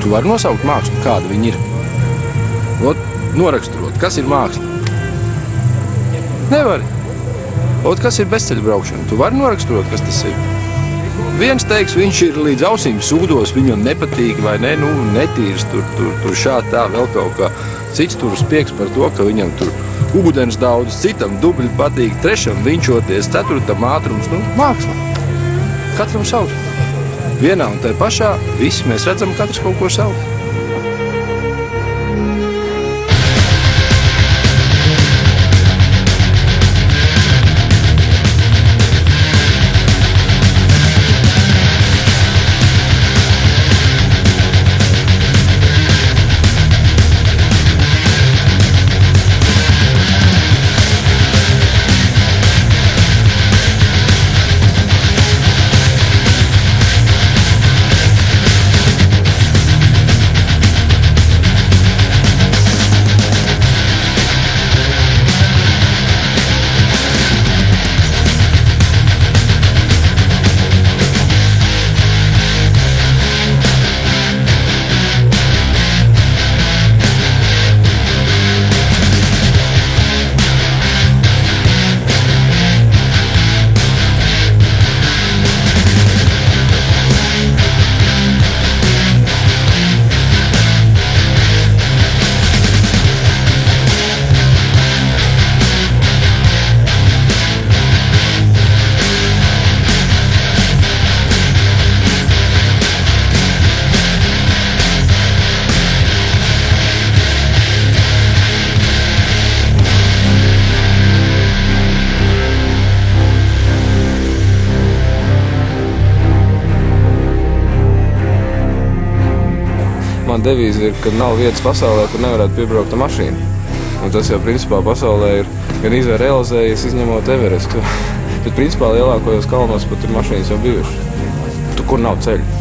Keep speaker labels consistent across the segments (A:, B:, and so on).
A: Tu vari nosaukt mākslu, kāda viņa ir. Noraksturot, kas ir māksla. Nevari. Kas ir bezceļu braukšana? Tu vari noraksturot, kas tas ir. Viens teiks, viņš ir līdz ausīm sūdos, viņam nepatīk vai ne, netīrs, tur šādi tā vēl kaut kā. Cits tur spiegs par to, ka viņam tur ūdens daudz, citam dubļi patīk, trešam vinčoties, ceturtam ātrums, māksla. Katram savs. Vienā un tai pašā, visi mēs redzam katrs kaut ko savu.
B: Man devīze ir, ka nav vietas pasaulē, kur nevarētu piebraukt ar mašīnu. Un tas jau principā pasaulē ir gan realizējies, izņemot Everestu. Bet principā lielākajos kalnos pat ir mašīnas jau bijušas. Tur, kur nav ceļu.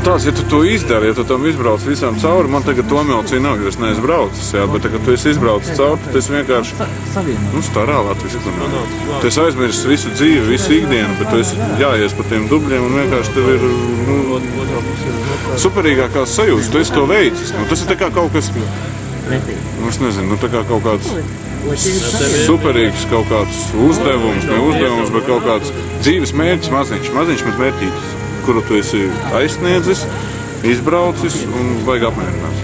C: tās, ja tu to izdari, ja tu tam izbrauc visām cauri, man tagad to emociju nav, jo es neesmu braucis, jā, bet tagad tu esi izbraucis cauri, tad es vienkārši, starā latviski runā. Tu esi aizmirsis visu dzīvi, visu ikdienu, bet tu esi jāies pa tiem dubļiem un vienkārši tev ir, superīgākās sajūtas, tu esi to veicis. Tas ir tā kā kaut kas, es nezinu, tā kā kaut kāds superīgs kaut kāds uzdevums, ne uzdevums, bet kaut kāds dzīves mērķis maziņš, bet mērķītis, kuru tu esi aizsniedzis, izbraucis un vajag apmierināts.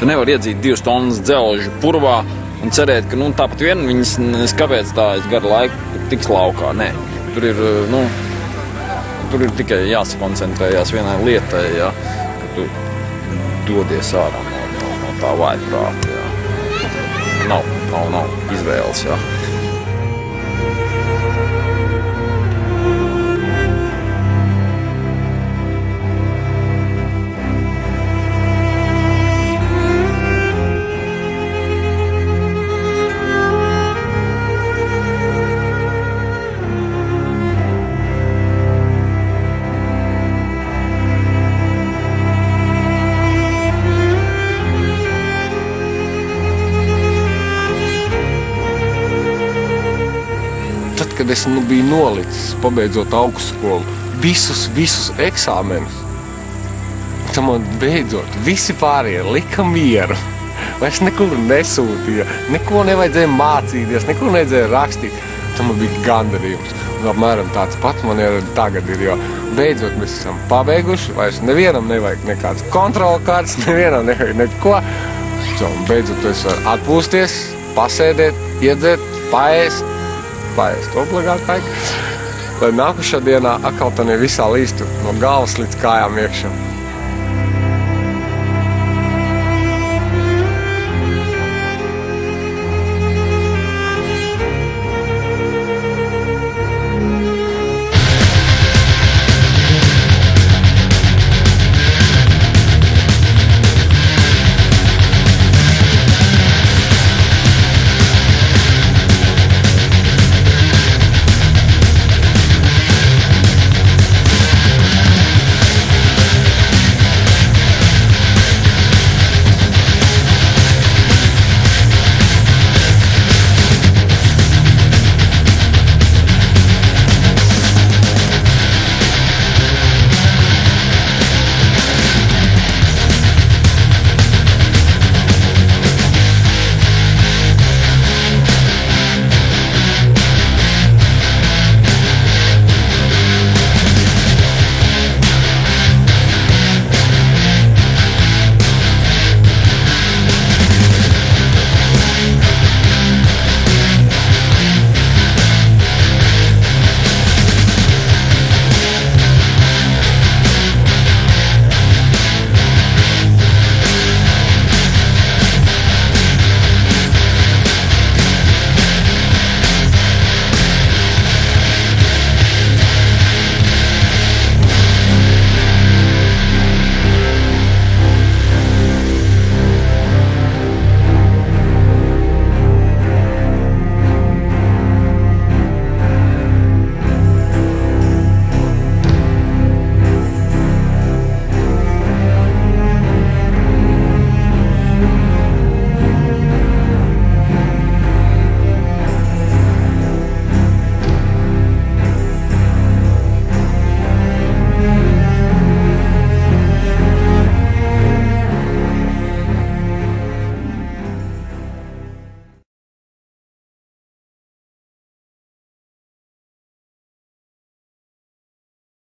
D: Tu nevari iedzīt 2 tonnas dzelžu purvā un cerēt, ka tāpat vien viņas kāpēc tā garu laiku tiks laukā. Nē, tur ir tikai jāsakoncentrējās vienai lietai, ja, ka tu dodies ārā no tā vājprāta. Ja. Nav izvēles. Ja.
E: Kad es biju nolicis, pabeidzot augstskolu, visus eksāmenus, tad man beidzot visi pārējie lika mieru. Vairs nekur nesūtīja, neko nevajadzēja mācīties, neko nevajadzēja rakstīt. Tad man bija gandarījums. Un apmēram tāds pats man tagad ir, jo beidzot mēs esam pabeiguši, vairs nevienam nevajag nekāds kontrolkārts, nevienam nevajag neko. Un beidzot tu esi atpūsties, pasēdēt, iedzert, paēst obligāti vajag, lai nākušā dienā atkal tā visā līstu no galvas līdz kājām iekšā.